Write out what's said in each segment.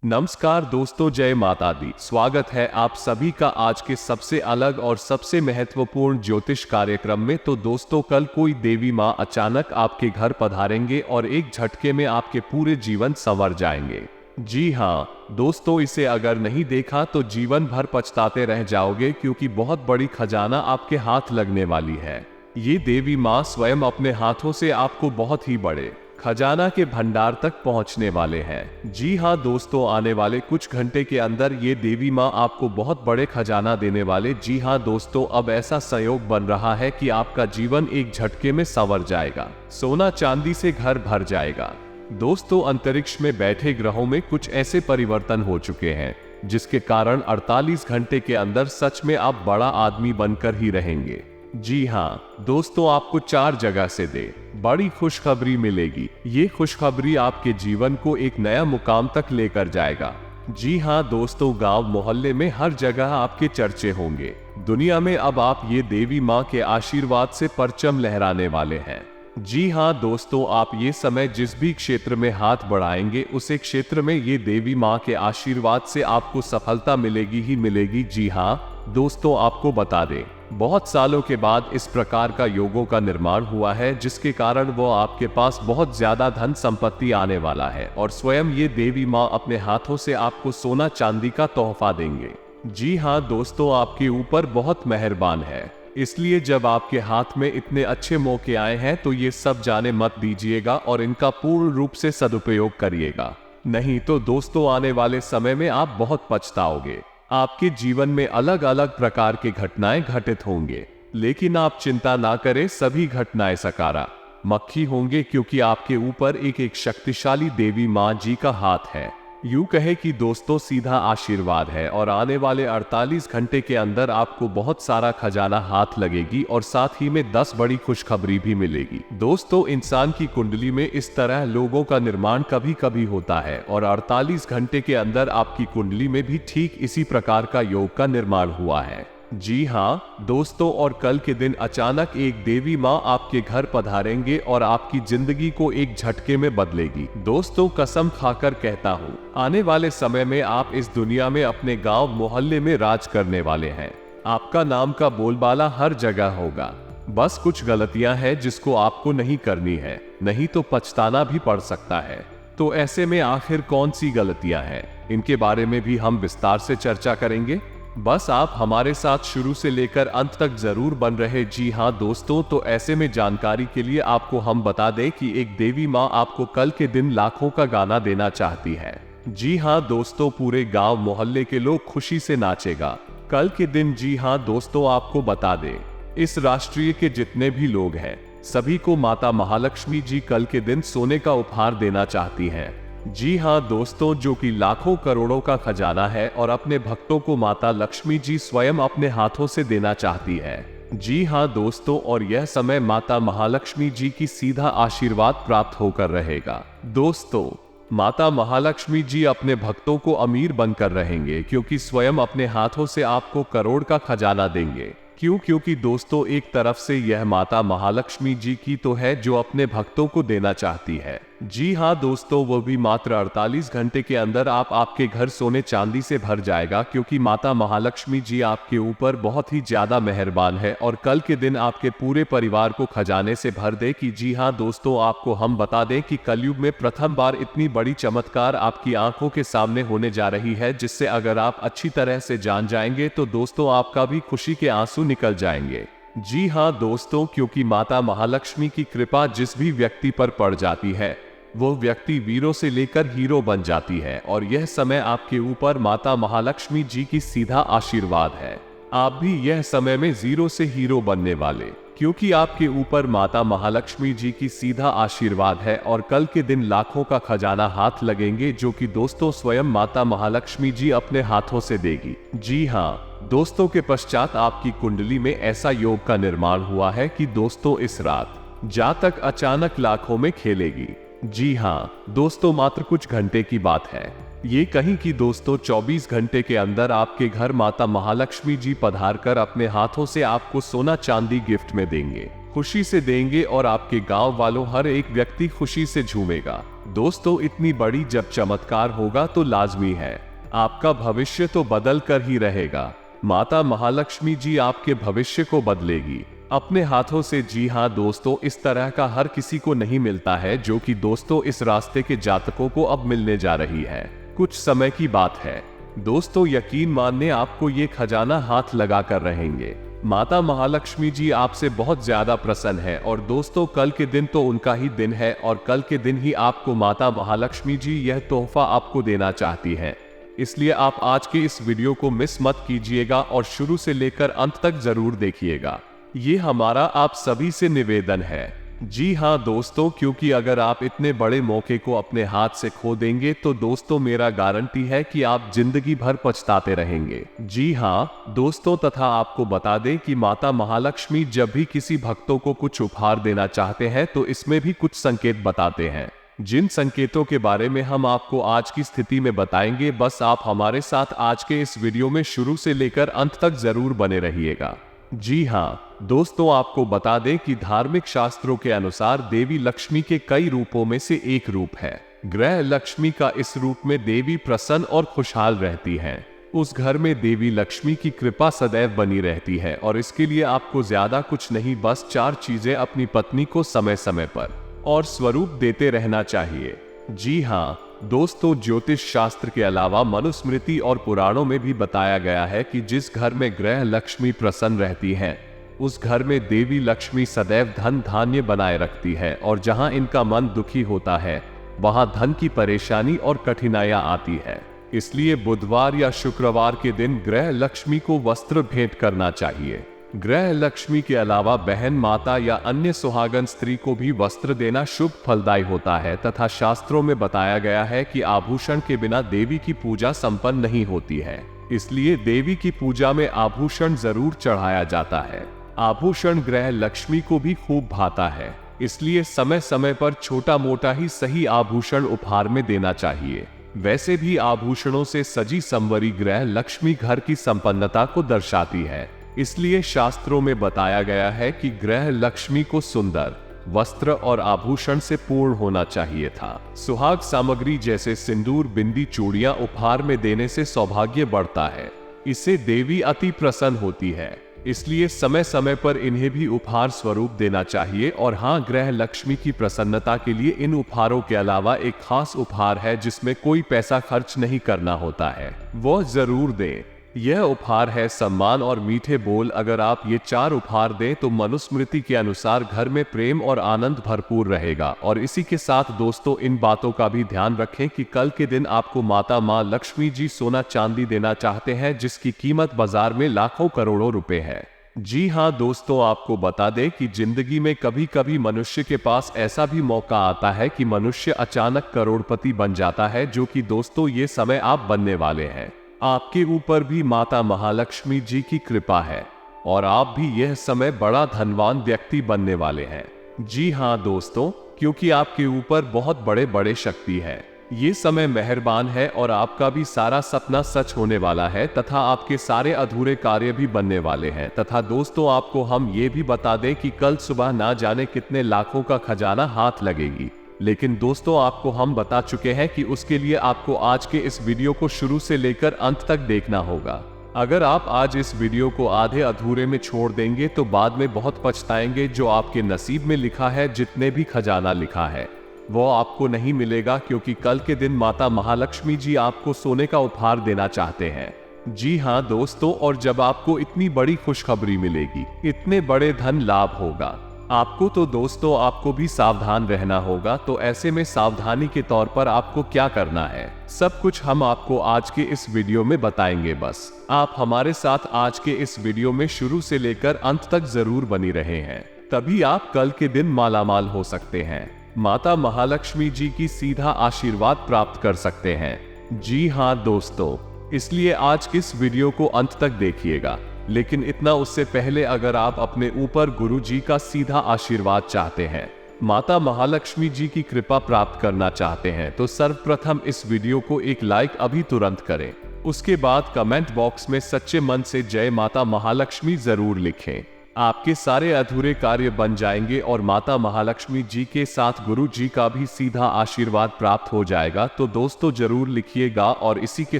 नमस्कार दोस्तों, जय माता दी। स्वागत है आप सभी का आज के सबसे अलग और सबसे महत्वपूर्ण ज्योतिष कार्यक्रम में। तो दोस्तों, कल कोई देवी माँ अचानक आपके घर पधारेंगे और एक झटके में आपके पूरे जीवन संवर जाएंगे। जी हाँ दोस्तों, इसे अगर नहीं देखा तो जीवन भर पछताते रह जाओगे, क्योंकि बहुत बड़ी खजाना आपके हाथ लगने वाली है। ये देवी माँ स्वयं अपने हाथों से आपको बहुत ही बड़े खजाना के भंडार तक पहुंचने वाले हैं। जी हाँ दोस्तों, आने वाले कुछ घंटे के अंदर ये देवी माँ आपको बहुत बड़े खजाना देने वाले। जी हाँ दोस्तों, अब ऐसा संयोग बन रहा है कि आपका जीवन एक झटके में संवर जाएगा, सोना चांदी से घर भर जाएगा। दोस्तों, अंतरिक्ष में बैठे ग्रहों में कुछ ऐसे परिवर्तन हो चुके हैं जिसके कारण 48 घंटे के अंदर सच में आप बड़ा आदमी बनकर ही रहेंगे। जी हाँ दोस्तों, आपको 4 जगह से बड़ी खुशखबरी मिलेगी। ये खुशखबरी आपके जीवन को एक नया मुकाम तक लेकर जाएगा। जी हाँ दोस्तों, गांव मोहल्ले में हर जगह आपके चर्चे होंगे। दुनिया में अब आप ये देवी माँ के आशीर्वाद से परचम लहराने वाले हैं। जी हाँ दोस्तों, आप ये समय जिस भी क्षेत्र में हाथ बढ़ाएंगे उसे क्षेत्र में ये देवी माँ के आशीर्वाद से आपको सफलता मिलेगी ही मिलेगी। जी हाँ दोस्तों, आपको बता दें, बहुत सालों के बाद इस प्रकार का योगों का निर्माण हुआ है जिसके कारण वो आपके पास बहुत ज्यादा धन संपत्ति आने वाला है और स्वयं ये देवी माँ अपने हाथों से आपको सोना चांदी का तोहफा देंगे। जी हाँ दोस्तों, आपके ऊपर बहुत मेहरबान है, इसलिए जब आपके हाथ में इतने अच्छे मौके आए हैं तो ये सब जाने मत दीजिएगा और इनका पूर्ण रूप से सदुपयोग करिएगा। नहीं तो दोस्तों, आने वाले समय में आप बहुत पछताओगे। आपके जीवन में अलग अलग प्रकार की घटनाएं घटित होंगे, लेकिन आप चिंता ना करें, सभी घटनाएं सकारात्मक होंगे, क्योंकि आपके ऊपर एक शक्तिशाली देवी माँ जी का हाथ है। यूं कहे कि दोस्तों, सीधा आशीर्वाद है और आने वाले 48 घंटे के अंदर आपको बहुत सारा खजाना हाथ लगेगी और साथ ही में 10 बड़ी खुशखबरी भी मिलेगी। दोस्तों, इंसान की कुंडली में इस तरह लोगों का निर्माण कभी कभी होता है और 48 घंटे के अंदर आपकी कुंडली में भी ठीक इसी प्रकार का योग का निर्माण हुआ है। जी हाँ दोस्तों, और कल के दिन अचानक एक देवी माँ आपके घर पधारेंगे और आपकी जिंदगी को एक झटके में बदलेगी। दोस्तों, कसम खाकर कहता हूँ, आने वाले समय में आप इस दुनिया में अपने गांव मोहल्ले में राज करने वाले हैं। आपका नाम का बोलबाला हर जगह होगा। बस कुछ गलतियां हैं जिसको आपको नहीं करनी है, नहीं तो पछताना भी पड़ सकता है। तो ऐसे में आखिर कौन सी गलतियां हैं, इनके बारे में भी हम विस्तार से चर्चा करेंगे। बस आप हमारे साथ शुरू से लेकर अंत तक जरूर बन रहे। जी हाँ दोस्तों, तो ऐसे में जानकारी के लिए आपको हम बता दें कि एक देवी माँ आपको कल के दिन लाखों का गाना देना चाहती है। जी हाँ दोस्तों, पूरे गांव मोहल्ले के लोग खुशी से नाचेगा कल के दिन। जी हाँ दोस्तों, आपको बता दें, इस राष्ट्रीय के जितने भी लोग हैं सभी को माता महालक्ष्मी जी कल के दिन सोने का उपहार देना चाहती हैं। जी हाँ दोस्तों, जो कि लाखों करोड़ों का खजाना है और अपने भक्तों को माता लक्ष्मी जी स्वयं अपने हाथों से देना चाहती है। जी हाँ दोस्तों, और यह समय माता महालक्ष्मी जी की सीधा आशीर्वाद प्राप्त होकर रहेगा। दोस्तों, माता महालक्ष्मी जी अपने भक्तों को अमीर बनकर रहेंगे, क्योंकि स्वयं अपने हाथों से आपको करोड़ का खजाना देंगे। क्योंकि दोस्तों, एक तरफ से यह माता महालक्ष्मी जी की तो है जो अपने भक्तों को देना चाहती है। जी हाँ दोस्तों, वो भी मात्र 48 घंटे के अंदर आपके घर सोने चांदी से भर जाएगा, क्योंकि माता महालक्ष्मी जी आपके ऊपर बहुत ही ज्यादा मेहरबान है और कल के दिन आपके पूरे परिवार को खजाने से भर दे। कि जी हाँ दोस्तों, आपको हम बता दें कि कलयुग में प्रथम बार इतनी बड़ी चमत्कार आपकी आंखों के सामने होने जा रही है, जिससे अगर आप अच्छी तरह से जान जाएंगे तो दोस्तों आपका भी खुशी के आंसू निकल जाएंगे। जी हाँ दोस्तों, क्योंकि माता महालक्ष्मी की कृपा जिस भी व्यक्ति पर पड़ जाती है वो व्यक्ति वीरों से लेकर हीरो बन जाती है, और यह समय आपके ऊपर माता महालक्ष्मी जी की सीधा आशीर्वाद है। आप भी यह समय में जीरो से हीरो बनने वाले, क्योंकि आपके ऊपर माता महालक्ष्मी जी की सीधा आशीर्वाद है और कल के दिन लाखों का खजाना हाथ लगेंगे, जो कि दोस्तों स्वयं माता महालक्ष्मी जी अपने हाथों से देगी। जी हाँ दोस्तों, के पश्चात आपकी कुंडली में ऐसा योग का निर्माण हुआ है कि दोस्तों इस रात जातक अचानक लाखों में खेलेगी। जी हाँ दोस्तों, मात्र कुछ घंटे की बात है। ये कहीं कि दोस्तों 24 घंटे के अंदर आपके घर माता महालक्ष्मी जी पधार कर अपने हाथों से आपको सोना चांदी गिफ्ट में देंगे। खुशी से देंगे और आपके गांव वालों हर एक व्यक्ति खुशी से झूमेगा। दोस्तों, इतनी बड़ी जब चमत्कार होगा तो लाजमी है आपका भविष्य तो बदल कर ही रहेगा। माता महालक्ष्मी जी आपके भविष्य को बदलेगी अपने हाथों से। जी हाँ दोस्तों, इस तरह का हर किसी को नहीं मिलता है, जो कि दोस्तों इस रास्ते के जातकों को अब मिलने जा रही है। कुछ समय की बात है दोस्तों, यकीन मानने आपको ये खजाना हाथ लगा कर रहेंगे। माता महालक्ष्मी जी आपसे बहुत ज्यादा प्रसन्न है और दोस्तों कल के दिन तो उनका ही दिन है और कल के दिन ही आपको माता महालक्ष्मी जी यह तोहफा आपको देना चाहती है। इसलिए आप आज के इस वीडियो को मिस मत कीजिएगा और शुरू से लेकर अंत तक जरूर देखिएगा। ये हमारा आप सभी से निवेदन है। जी हाँ दोस्तों, क्योंकि अगर आप इतने बड़े मौके को अपने हाथ से खो देंगे तो दोस्तों मेरा गारंटी है कि आप जिंदगी भर पछताते रहेंगे। जी हाँ दोस्तों, तथा आपको बता दें कि माता महालक्ष्मी जब भी किसी भक्तों को कुछ उपहार देना चाहते हैं तो इसमें भी कुछ संकेत बताते हैं, जिन संकेतों के बारे में हम आपको आज की स्थिति में बताएंगे। बस आप हमारे साथ आज के इस वीडियो में शुरू से लेकर अंत तक जरूर बने रहिएगा। जी हाँ दोस्तों, आपको बता दें कि धार्मिक शास्त्रों के अनुसार देवी लक्ष्मी के कई रूपों में से एक रूप है ग्रह लक्ष्मी का। इस रूप में देवी प्रसन्न और खुशहाल रहती हैं। उस घर में देवी लक्ष्मी की कृपा सदैव बनी रहती है और इसके लिए आपको ज्यादा कुछ नहीं, बस 4 चीजें अपनी पत्नी को समय समय पर और स्वरूप देते रहना चाहिए। जी हाँ दोस्तों, ज्योतिष शास्त्र के अलावा मनुस्मृति और पुराणों में भी बताया गया है कि जिस घर में ग्रह लक्ष्मी प्रसन्न रहती हैं, उस घर में देवी लक्ष्मी सदैव धन धान्य बनाए रखती है और जहां इनका मन दुखी होता है वहां धन की परेशानी और कठिनाइयां आती है। इसलिए बुधवार या शुक्रवार के दिन ग्रह लक्ष्मी को वस्त्र भेंट करना चाहिए। ग्रह लक्ष्मी के अलावा बहन, माता या अन्य सुहागन स्त्री को भी वस्त्र देना शुभ फलदायी होता है तथा शास्त्रों में बताया गया है कि आभूषण के बिना देवी की पूजा संपन्न नहीं होती है। इसलिए देवी की पूजा में आभूषण जरूर चढ़ाया जाता है। आभूषण ग्रह लक्ष्मी को भी खूब भाता है, इसलिए समय समय पर छोटा मोटा ही सही आभूषण उपहार में देना चाहिए। वैसे भी आभूषणों से सजी संवरी ग्रह लक्ष्मी घर की संपन्नता को दर्शाती है। इसलिए शास्त्रों में बताया गया है कि ग्रह लक्ष्मी को सुंदर वस्त्र और आभूषण से पूर्ण होना चाहिए था। सुहाग सामग्री जैसे सिंदूर, बिंदी, चूड़ियां उपहार में देने से सौभाग्य बढ़ता है। इससे देवी अति प्रसन्न होती है, इसलिए समय समय पर इन्हें भी उपहार स्वरूप देना चाहिए। और हाँ, ग्रह लक्ष्मी की प्रसन्नता के लिए इन उपहारों के अलावा एक खास उपहार है जिसमें कोई पैसा खर्च नहीं करना होता है, वो जरूर दें। यह उपहार है सम्मान और मीठे बोल। अगर आप ये 4 उपहार दें तो मनुस्मृति के अनुसार घर में प्रेम और आनंद भरपूर रहेगा। और इसी के साथ दोस्तों इन बातों का भी ध्यान रखें कि कल के दिन आपको माता मां लक्ष्मी जी सोना चांदी देना चाहते हैं, जिसकी कीमत बाजार में लाखों करोड़ों रुपए है। जी हाँ दोस्तों, आपको बता दें कि जिंदगी में कभी कभी मनुष्य के पास ऐसा भी मौका आता है कि मनुष्य अचानक करोड़पति बन जाता है, जो कि दोस्तों ये समय आप बनने वाले हैं। आपके ऊपर भी माता महालक्ष्मी जी की कृपा है और आप भी यह समय बड़ा धनवान व्यक्ति बनने वाले हैं। जी हाँ दोस्तों, क्योंकि आपके ऊपर बहुत बड़े बड़े शक्ति है। ये समय मेहरबान है और आपका भी सारा सपना सच होने वाला है तथा आपके सारे अधूरे कार्य भी बनने वाले हैं। तथा दोस्तों आपको हम ये भी बता दें कि कल सुबह ना जाने कितने लाखों का खजाना हाथ लगेगी, लेकिन दोस्तों आपको हम बता चुके हैं कि उसके लिए आपको आज के इस वीडियो को शुरू से लेकर अंत तक देखना होगा। अगर आप आज इस वीडियो को आधे अधूरे में छोड़ देंगे तो बाद में बहुत पछताएंगे। जो आपके नसीब में लिखा है, जितने भी खजाना लिखा है, वो आपको नहीं मिलेगा, क्योंकि कल के दिन माता महालक्ष्मी जी आपको सोने का उपहार देना चाहते हैं। जी हाँ दोस्तों, और जब आपको इतनी बड़ी खुशखबरी मिलेगी, इतने बड़े धन लाभ होगा आपको, तो दोस्तों आपको भी सावधान रहना होगा। तो ऐसे में सावधानी के तौर पर आपको क्या करना है, सब कुछ हम आपको आज के इस वीडियो में बताएंगे। बस आप हमारे साथ आज के इस वीडियो में शुरू से लेकर अंत तक जरूर बनी रहे हैं, तभी आप कल के दिन मालामाल हो सकते हैं, माता महालक्ष्मी जी की सीधा आशीर्वाद प्राप्त कर सकते हैं। जी हाँ दोस्तों, इसलिए आज इस वीडियो को अंत तक देखिएगा। लेकिन इतना उससे पहले अगर आप अपने ऊपर गुरु जी का सीधा आशीर्वाद चाहते हैं, माता महालक्ष्मी जी की कृपा प्राप्त करना चाहते हैं, तो सर्वप्रथम इस वीडियो को एक लाइक अभी तुरंत करें। उसके बाद कमेंट बॉक्स में सच्चे मन से जय माता महालक्ष्मी जरूर लिखें। आपके सारे अधूरे कार्य बन जाएंगे और माता महालक्ष्मी जी के साथ गुरु जी का भी सीधा आशीर्वाद प्राप्त हो जाएगा। तो दोस्तों जरूर लिखिएगा, और इसी के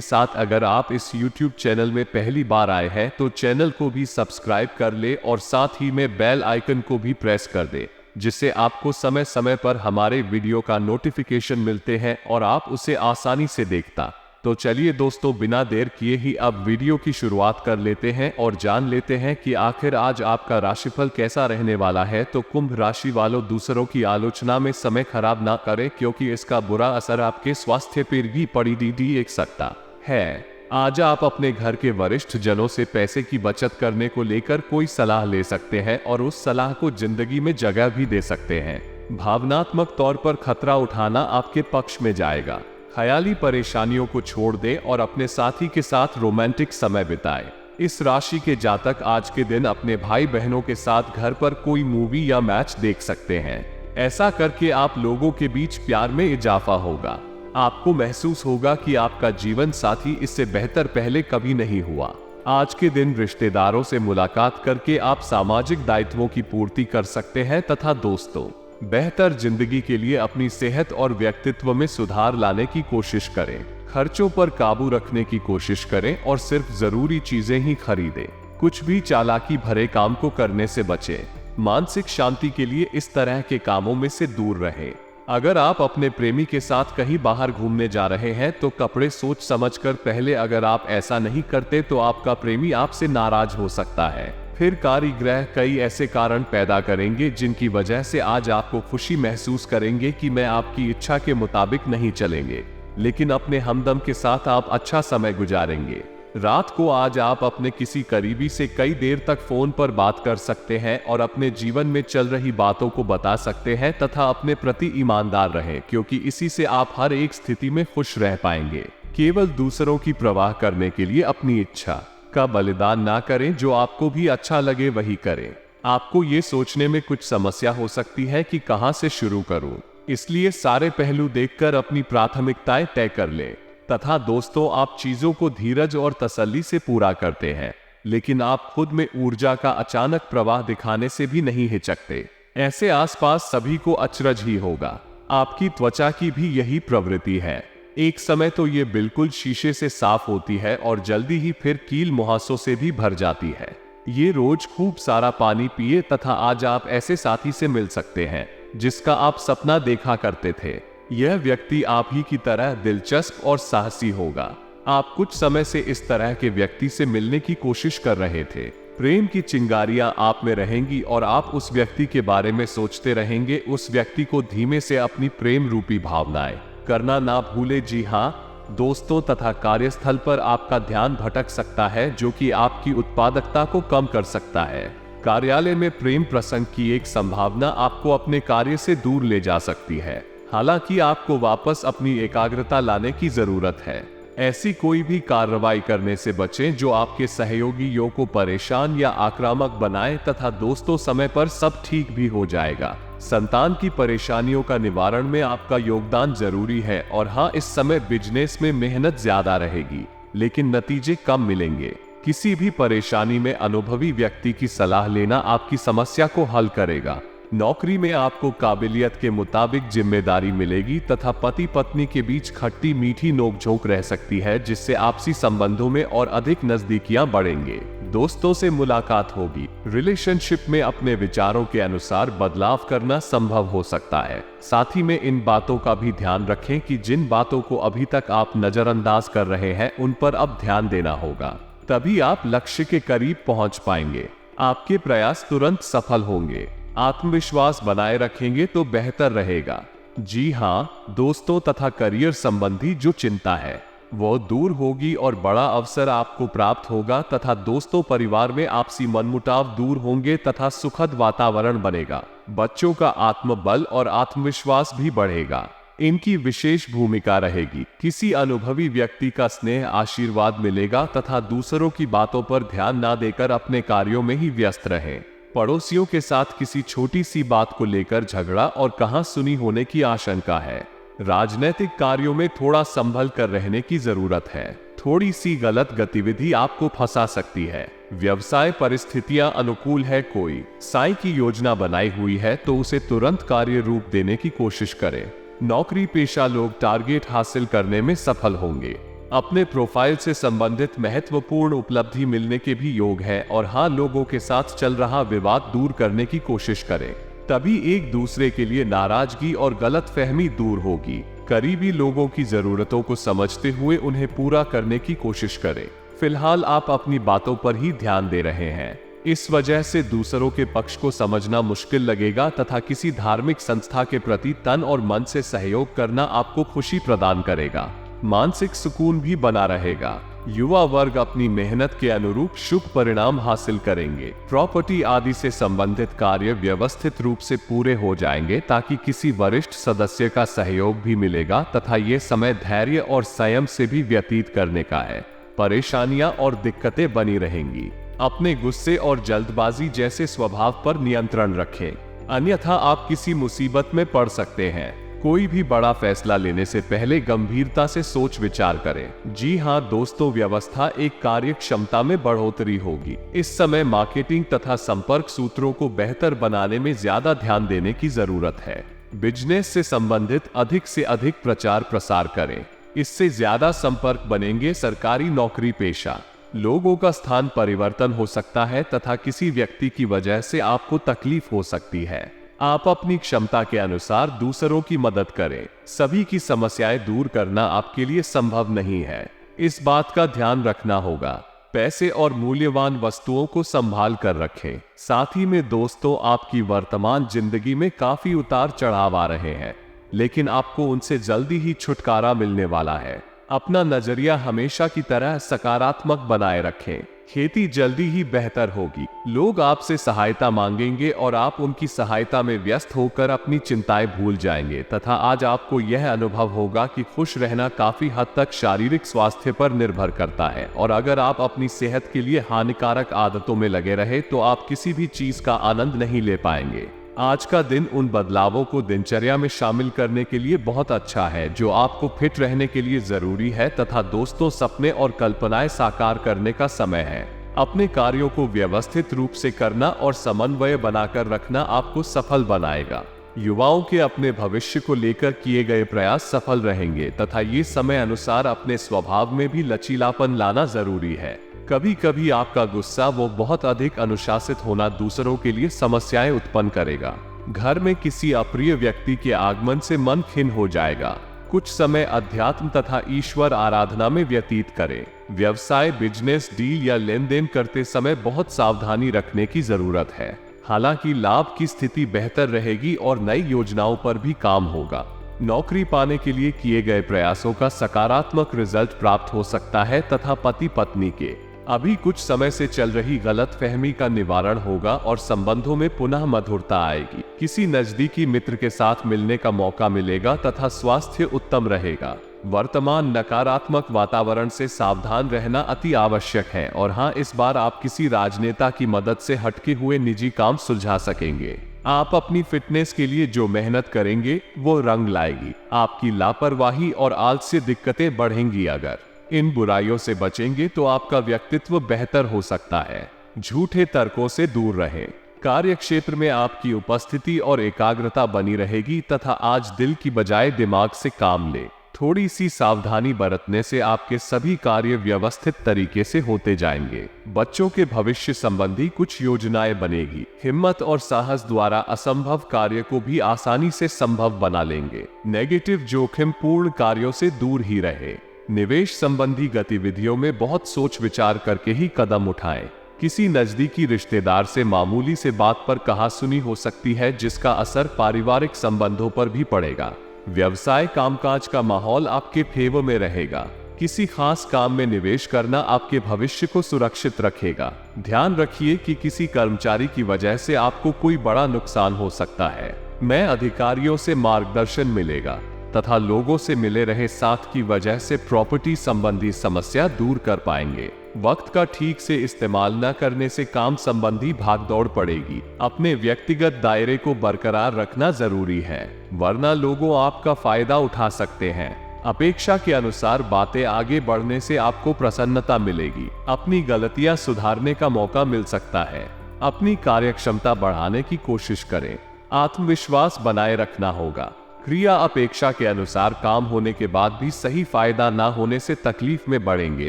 साथ अगर आप इस YouTube चैनल में पहली बार आए हैं तो चैनल को भी सब्सक्राइब कर ले और साथ ही में बेल आइकन को भी प्रेस कर दे, जिससे आपको समय समय पर हमारे वीडियो का नोटिफिकेशन मिलते हैं और आप उसे आसानी से देखता। तो चलिए दोस्तों, बिना देर किए ही अब वीडियो की शुरुआत कर लेते हैं और जान लेते हैं कि आखिर आज आपका राशिफल कैसा रहने वाला है। तो कुंभ राशि वालों, दूसरों की आलोचना में समय खराब ना करें, क्योंकि इसका बुरा असर आपके स्वास्थ्य पर भी पड़ी देख सकता है। आज आप अपने घर के वरिष्ठ जनों से पैसे की बचत करने को लेकर कोई सलाह ले सकते हैं और उस सलाह को जिंदगी में जगह भी दे सकते हैं। भावनात्मक तौर पर खतरा उठाना आपके पक्ष में जाएगा। ख्याली परेशानियों को छोड़ दें और अपने साथी के साथ रोमांटिक समय बिताएं। इस राशि के जातक आज के दिन अपने भाई बहनों के साथ घर पर कोई मूवी या मैच देख सकते हैं। ऐसा करके आप लोगों के बीच प्यार में इजाफा होगा। आपको महसूस होगा कि आपका जीवन साथी इससे बेहतर पहले कभी नहीं हुआ। आज के दिन रिश्तेदारों से मुलाकात करके आप सामाजिक दायित्वों की पूर्ति कर सकते हैं तथा दोस्तों, बेहतर जिंदगी के लिए अपनी सेहत और व्यक्तित्व में सुधार लाने की कोशिश करें। खर्चों पर काबू रखने की कोशिश करें और सिर्फ जरूरी चीजें ही खरीदें। कुछ भी चालाकी भरे काम को करने से बचें। मानसिक शांति के लिए इस तरह के कामों में से दूर रहें। अगर आप अपने प्रेमी के साथ कहीं बाहर घूमने जा रहे हैं तो कपड़े सोच समझकर पहले। अगर आप ऐसा नहीं करते तो आपका प्रेमी आपसे नाराज हो सकता है। फिर कार्यग्रह कई ऐसे कारण पैदा करेंगे जिनकी वजह से आज आपको खुशी महसूस करेंगे कि मैं आपकी इच्छा के मुताबिक नहीं चलेंगे, लेकिन अपने हमदम के साथ आप अच्छा समय गुजारेंगे। रात को आज आप अपने किसी करीबी से कई देर तक फोन पर बात कर सकते हैं और अपने जीवन में चल रही बातों को बता सकते हैं तथा अपने प्रति ईमानदार रहें, क्योंकि इसी से आप हर एक स्थिति में खुश रह पाएंगे। केवल दूसरों की परवाह करने के लिए अपनी इच्छा का बलिदान ना करें। जो आपको भी अच्छा लगे वही करें। आपको ये सोचने में कुछ समस्या हो सकती है कि कहां से शुरू करूं, इसलिए सारे पहलू देखकर अपनी प्राथमिकताएं तय कर लें। तथा दोस्तों, आप चीजों को धीरज और तसल्ली से पूरा करते हैं, लेकिन आप खुद में ऊर्जा का अचानक प्रवाह दिखाने से भी नहीं हिचकते। ऐसे आसपास सभी को अचरज ही होगा। आपकी त्वचा की भी यही प्रवृत्ति है। एक समय तो ये बिल्कुल शीशे से साफ होती है और जल्दी ही फिर कील मुहासों से भी भर जाती है। ये रोज खूब सारा पानी पिए तथा आज आप ऐसे साथी से मिल सकते हैं जिसका आप सपना देखा करते थे। यह व्यक्ति आप ही की तरह दिलचस्प और साहसी होगा। आप कुछ समय से इस तरह के व्यक्ति से मिलने की कोशिश कर रहे थे। प्रेम की चिंगारियां आप में रहेंगी और आप उस व्यक्ति के बारे में सोचते रहेंगे। उस व्यक्ति को धीमे से अपनी प्रेम रूपी भावनाएं करना ना भूले। जी हाँ दोस्तों, तथा कार्यस्थल पर आपका ध्यान भटक सकता है, जो कि आपकी उत्पादकता को कम कर सकता है। कार्यालय में प्रेम प्रसंग की एक संभावना आपको अपने कार्य से दूर ले जा सकती है। हालांकि आपको वापस अपनी एकाग्रता लाने की जरूरत है। ऐसी कोई भी कार्रवाई करने से बचें जो आपके सहयोगियों को परेशान या आक्रामक बनाए। तथा दोस्तों, समय पर सब ठीक भी हो जाएगा। संतान की परेशानियों का निवारण में आपका योगदान जरूरी है। और हाँ, इस समय बिजनेस में मेहनत ज्यादा रहेगी, लेकिन नतीजे कम मिलेंगे। किसी भी परेशानी में अनुभवी व्यक्ति की सलाह लेना आपकी समस्या को हल करेगा। नौकरी में आपको काबिलियत के मुताबिक जिम्मेदारी मिलेगी तथा पति पत्नी के बीच खट्टी मीठी नोकझोंक रह सकती है, जिससे आपसी संबंधों में और अधिक नजदीकियां बढ़ेंगे। दोस्तों से मुलाकात होगी। रिलेशनशिप में अपने विचारों के अनुसार बदलाव करना संभव हो सकता है। साथ ही में इन बातों का भी ध्यान रखें कि जिन बातों को अभी तक आप नजरअंदाज कर रहे हैं उन पर अब ध्यान देना होगा, तभी आप लक्ष्य के करीब पहुंच पाएंगे। आपके प्रयास तुरंत सफल होंगे। आत्मविश्वास बनाए रखेंगे तो बेहतर रहेगा। जी हाँ दोस्तों, तथा करियर संबंधी जो चिंता है वो दूर होगी और बड़ा अवसर आपको प्राप्त होगा। तथा दोस्तों, परिवार में आपसी मनमुटाव दूर होंगे तथा सुखद वातावरण बनेगा। बच्चों का आत्मबल और आत्मविश्वास भी बढ़ेगा। इनकी विशेष भूमिका रहेगी। किसी अनुभवी व्यक्ति का स्नेह आशीर्वाद मिलेगा तथा दूसरों की बातों पर ध्यान ना देकर अपने कार्यों में ही व्यस्त रहें। पड़ोसियों के साथ किसी छोटी सी बात को लेकर झगड़ा और कहां सुनी होने की आशंका है। राजनीतिक कार्यों में थोड़ा संभल कर रहने की जरूरत है। थोड़ी सी गलत गतिविधि आपको फंसा सकती है। व्यवसाय परिस्थितियां अनुकूल है। कोई साई की योजना बनाई हुई है तो उसे तुरंत कार्य रूप देने की कोशिश करें। नौकरी पेशा लोग टारगेट हासिल करने में सफल होंगे। अपने प्रोफाइल से संबंधित महत्वपूर्ण उपलब्धि मिलने के भी योग है। और हाँ, लोगों के साथ चल रहा विवाद दूर करने की कोशिश करें, तभी एक दूसरे के लिए नाराजगी और गलतफहमी दूर होगी। करीबी लोगों की जरूरतों को समझते हुए उन्हें पूरा करने की कोशिश करें। फिलहाल आप अपनी बातों पर ही ध्यान दे रहे हैं, इस वजह से दूसरों के पक्ष को समझना मुश्किल लगेगा तथा किसी धार्मिक संस्था के प्रति तन और मन से सहयोग करना आपको खुशी प्रदान करेगा। मानसिक सुकून भी बना रहेगा। युवा वर्ग अपनी मेहनत के अनुरूप शुभ परिणाम हासिल करेंगे। प्रॉपर्टी आदि से संबंधित कार्य व्यवस्थित रूप से पूरे हो जाएंगे ताकि किसी वरिष्ठ सदस्य का सहयोग भी मिलेगा तथा ये समय धैर्य और संयम से भी व्यतीत करने का है। परेशानियां और दिक्कतें बनी रहेंगी। अपने गुस्से और जल्दबाजी जैसे स्वभाव पर नियंत्रण रखें, अन्यथा आप किसी मुसीबत में पड़ सकते हैं। कोई भी बड़ा फैसला लेने से पहले गंभीरता से सोच विचार करें। जी हाँ दोस्तों, व्यवस्था एक कार्य क्षमता में बढ़ोतरी होगी। इस समय मार्केटिंग तथा संपर्क सूत्रों को बेहतर बनाने में ज्यादा ध्यान देने की जरूरत है। बिजनेस से संबंधित अधिक से अधिक प्रचार प्रसार करें, इससे ज्यादा संपर्क बनेंगे। सरकारी नौकरी पेशा लोगों का स्थान परिवर्तन हो सकता है तथा किसी व्यक्ति की वजह से आपको तकलीफ हो सकती है। आप अपनी क्षमता के अनुसार दूसरों की मदद करें। सभी की समस्याएं दूर करना आपके लिए संभव नहीं है, इस बात का ध्यान रखना होगा। पैसे और मूल्यवान वस्तुओं को संभाल कर रखें। साथ ही में दोस्तों, आपकी वर्तमान जिंदगी में काफी उतार चढ़ाव आ रहे हैं, लेकिन आपको उनसे जल्दी ही छुटकारा मिलने वाला है। अपना नजरिया हमेशा की तरह सकारात्मक बनाए रखें। खेती जल्दी ही बेहतर होगी। लोग आपसे सहायता मांगेंगे और आप उनकी सहायता में व्यस्त होकर अपनी चिंताएं भूल जाएंगे तथा आज आपको यह अनुभव होगा कि खुश रहना काफी हद तक शारीरिक स्वास्थ्य पर निर्भर करता है। और अगर आप अपनी सेहत के लिए हानिकारक आदतों में लगे रहे तो आप किसी भी चीज का आनंद नहीं ले पाएंगे। आज का दिन उन बदलावों को दिनचर्या में शामिल करने के लिए बहुत अच्छा है जो आपको फिट रहने के लिए जरूरी है तथा दोस्तों, सपने और कल्पनाएं साकार करने का समय है। अपने कार्यों को व्यवस्थित रूप से करना और समन्वय बनाकर रखना आपको सफल बनाएगा। युवाओं के अपने भविष्य को लेकर किए गए प्रयास सफल रहेंगे तथा ये समय अनुसार अपने स्वभाव में भी लचीलापन लाना जरूरी है। कभी कभी आपका गुस्सा वो बहुत अधिक अनुशासित होना दूसरों के लिए समस्याएं उत्पन्न करेगा। घर में किसी अप्रिय व्यक्ति के आगमन से मन खिन्न हो जाएगा। कुछ समय अध्यात्म तथा ईश्वर आराधना में व्यतीत करें। व्यवसाय, बिजनेस, डील या लेन देन करते समय बहुत सावधानी रखने की जरूरत है। हालांकि लाभ की स्थिति बेहतर रहेगी और नई योजनाओं पर भी काम होगा। नौकरी पाने के लिए किए गए प्रयासों का सकारात्मक रिजल्ट प्राप्त हो सकता है तथा पति पत्नी के अभी कुछ समय से चल रही गलतफहमी का निवारण होगा और संबंधों में पुनः मधुरता आएगी। किसी नजदीकी मित्र के साथ मिलने का मौका मिलेगा तथा स्वास्थ्य उत्तम रहेगा। वर्तमान नकारात्मक वातावरण से सावधान रहना अति आवश्यक है। और हाँ, इस बार आप किसी राजनेता की मदद से हटके हुए निजी काम सुलझा सकेंगे। आप अपनी फिटनेस के लिए जो मेहनत करेंगे वो रंग लाएगी। आपकी लापरवाही और आलस्य दिक्कतें बढ़ेंगी। अगर इन बुराइयों से बचेंगे तो आपका व्यक्तित्व बेहतर हो सकता है। झूठे तर्कों से दूर रहें। कार्य क्षेत्र में आपकी उपस्थिति और एकाग्रता बनी रहेगी तथा आज दिल की बजाय दिमाग से काम ले। थोड़ी सी सावधानी बरतने से आपके सभी कार्य व्यवस्थित तरीके से होते जाएंगे। बच्चों के भविष्य संबंधी कुछ योजनाएं बनेगी। हिम्मत और साहस द्वारा असंभव कार्य को भी आसानी से संभव बना लेंगे। नेगेटिव जोखिम पूर्ण कार्यों से दूर ही रहे। निवेश संबंधी गतिविधियों में बहुत सोच विचार करके ही कदम उठाएं। किसी नजदीकी रिश्तेदार से मामूली से बात पर कहासुनी हो सकती है जिसका असर पारिवारिक संबंधों पर भी पड़ेगा। व्यवसाय कामकाज का माहौल आपके फेवर में रहेगा। किसी खास काम में निवेश करना आपके भविष्य को सुरक्षित रखेगा। ध्यान रखिए कि किसी कर्मचारी की वजह से आपको कोई बड़ा नुकसान हो सकता है। मैं अधिकारियों से मार्गदर्शन मिलेगा तथा लोगों से मिले रहे साथ की वजह से प्रॉपर्टी संबंधी समस्या दूर कर पाएंगे। वक्त का ठीक से इस्तेमाल न करने से काम संबंधी भागदौड़ पड़ेगी। अपने व्यक्तिगत दायरे को बरकरार रखना जरूरी है, वरना लोगों आपका फायदा उठा सकते हैं। अपेक्षा के अनुसार बातें आगे बढ़ने से आपको प्रसन्नता मिलेगी। अपनी गलतियां सुधारने का मौका मिल सकता है। अपनी कार्यक्षमता बढ़ाने की कोशिश करें। आत्मविश्वास बनाए रखना होगा। क्रिया अपेक्षा के अनुसार काम होने के बाद भी सही फायदा ना होने से तकलीफ में बढ़ेंगे।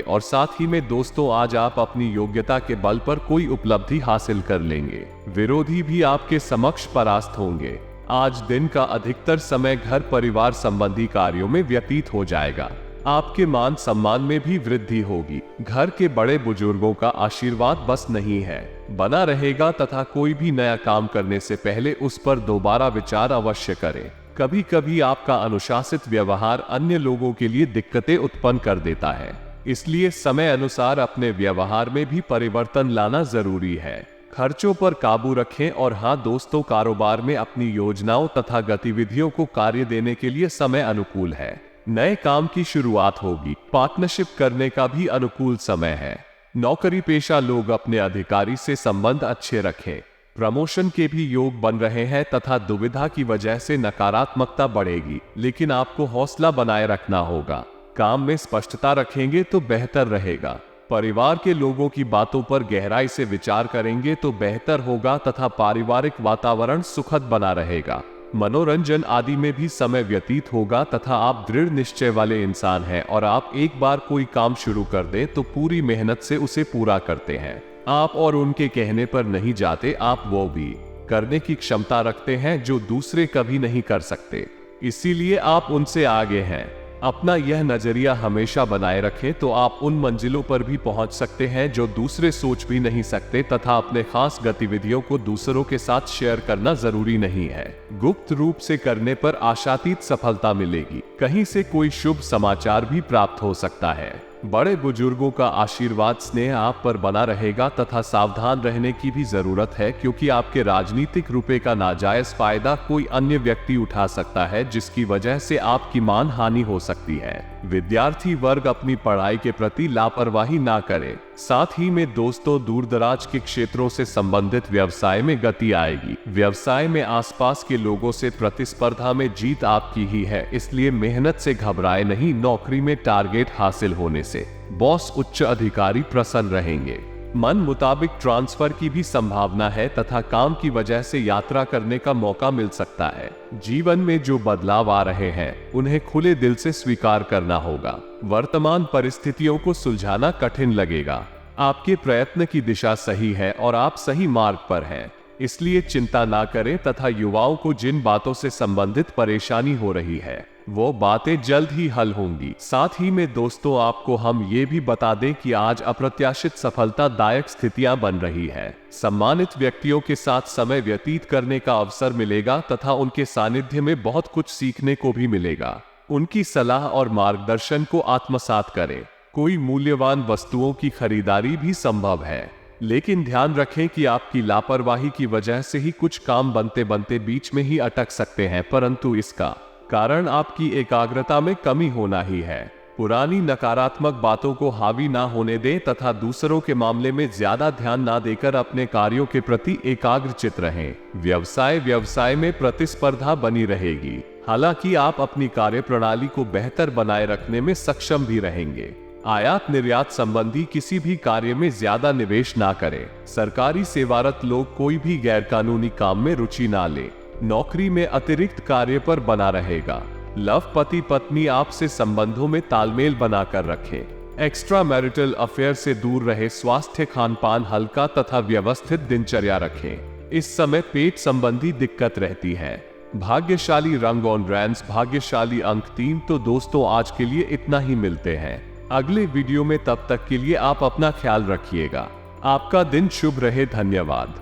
और साथ ही में दोस्तों, आज आप अपनी योग्यता के बल पर कोई उपलब्धि हासिल कर लेंगे। विरोधी भी आपके समक्ष परास्त होंगे। आज दिन का अधिकतर समय घर परिवार संबंधी कार्यों में व्यतीत हो जाएगा। आपके मान सम्मान में भी वृद्धि होगी। घर के बड़े बुजुर्गों का आशीर्वाद बस नहीं है, बना रहेगा तथा कोई भी नया काम करने से पहले उस पर दोबारा विचार अवश्य करें। कभी कभी आपका अनुशासित व्यवहार अन्य लोगों के लिए दिक्कतें उत्पन्न कर देता है, इसलिए समय अनुसार अपने व्यवहार में भी परिवर्तन लाना जरूरी है। खर्चों पर काबू रखें। और हाँ दोस्तों, कारोबार में अपनी योजनाओं तथा गतिविधियों को कार्य देने के लिए समय अनुकूल है। नए काम की शुरुआत होगी। पार्टनरशिप करने का भी अनुकूल समय है। नौकरी पेशा लोग अपने अधिकारी से संबंध अच्छे रखें। प्रमोशन के भी योग बन रहे हैं तथा दुविधा की वजह से नकारात्मकता बढ़ेगी, लेकिन आपको हौसला बनाए रखना होगा। काम में स्पष्टता रखेंगे तो बेहतर रहेगा। परिवार के लोगों की बातों पर गहराई से विचार करेंगे तो बेहतर होगा तथा पारिवारिक वातावरण सुखद बना रहेगा। मनोरंजन आदि में भी समय व्यतीत होगा तथा आप दृढ़ निश्चय वाले इंसान हैं और आप एक बार कोई काम शुरू कर दें तो पूरी मेहनत से उसे पूरा करते हैं। आप और उनके कहने पर नहीं जाते, आप वो भी करने की क्षमता रखते हैं जो दूसरे कभी नहीं कर सकते, इसीलिए आप उनसे आगे हैं। अपना यह नजरिया हमेशा बनाए रखें तो आप उन मंजिलों पर भी पहुंच सकते हैं जो दूसरे सोच भी नहीं सकते तथा अपने खास गतिविधियों को दूसरों के साथ शेयर करना जरूरी नहीं है। गुप्त रूप से करने पर आशातीत सफलता मिलेगी। कहीं से कोई शुभ समाचार भी प्राप्त हो सकता है। बड़े बुजुर्गों का आशीर्वाद स्नेह आप पर बना रहेगा तथा सावधान रहने की भी जरूरत है, क्योंकि आपके राजनीतिक रुपए का नाजायज फायदा कोई अन्य व्यक्ति उठा सकता है, जिसकी वजह से आपकी मान हानि हो सकती है। विद्यार्थी वर्ग अपनी पढ़ाई के प्रति लापरवाही ना करे। साथ ही में दोस्तों, दूर दराज के क्षेत्रों से संबंधित व्यवसाय में गति आएगी। व्यवसाय में आसपास के लोगों से प्रतिस्पर्धा में जीत आपकी ही है, इसलिए मेहनत से घबराए नहीं। नौकरी में टारगेट हासिल होने से बॉस उच्च अधिकारी प्रसन्न रहेंगे। मन मुताबिक ट्रांसफर की भी संभावना है तथा काम की वजह से यात्रा करने का मौका मिल सकता है। जीवन में जो बदलाव आ रहे हैं उन्हें खुले दिल से स्वीकार करना होगा। वर्तमान परिस्थितियों को सुलझाना कठिन लगेगा। आपके प्रयत्न की दिशा सही है और आप सही मार्ग पर हैं, इसलिए चिंता ना करें तथा युवाओं को जिन बातों से संबंधित परेशानी हो रही है वो बातें जल्द ही हल होंगी। साथ ही में दोस्तों, आपको हम ये भी बता दें कि आज अप्रत्याशित सफलतादायक स्थितियां बन रही है। सम्मानित व्यक्तियों के साथ समय व्यतीत करने का अवसर मिलेगा तथा उनके सानिध्य में बहुत कुछ सीखने को भी मिलेगा। उनकी सलाह और मार्गदर्शन को आत्मसात करें। कोई मूल्यवान वस्तुओं की खरीदारी भी संभव है, लेकिन ध्यान रखें कि आपकी लापरवाही की वजह से ही कुछ काम बनते बनते बीच में ही अटक सकते हैं, परंतु इसका कारण आपकी एकाग्रता में कमी होना ही है। पुरानी नकारात्मक बातों को हावी ना होने दें तथा दूसरों के मामले में ज्यादा ध्यान ना देकर अपने कार्यों के प्रति एकाग्रचित रहें। व्यवसाय में प्रतिस्पर्धा बनी रहेगी, हालांकि आप अपनी कार्य प्रणाली को बेहतर बनाए रखने में सक्षम भी रहेंगे। आयात निर्यात संबंधी किसी भी कार्य में ज्यादा निवेश ना करें। सरकारी सेवारत लोग कोई भी गैरकानूनी काम में रुचि ना लें। नौकरी में अतिरिक्त कार्य पर बना रहेगा। लव पति पत्नी आपसे संबंधों में तालमेल बनाकर रखें। एक्स्ट्रा मैरिटल अफेयर से दूर रहे। स्वास्थ्य खान पान हल्का तथा व्यवस्थित दिनचर्या रखें। इस समय पेट संबंधी दिक्कत रहती है। भाग्यशाली रंग ऑरेंज, भाग्यशाली अंक 3। तो दोस्तों, आज के लिए इतना ही। मिलते हैं अगले वीडियो में, तब तक के लिए आप अपना ख्याल रखिएगा। आपका दिन शुभ रहे। धन्यवाद।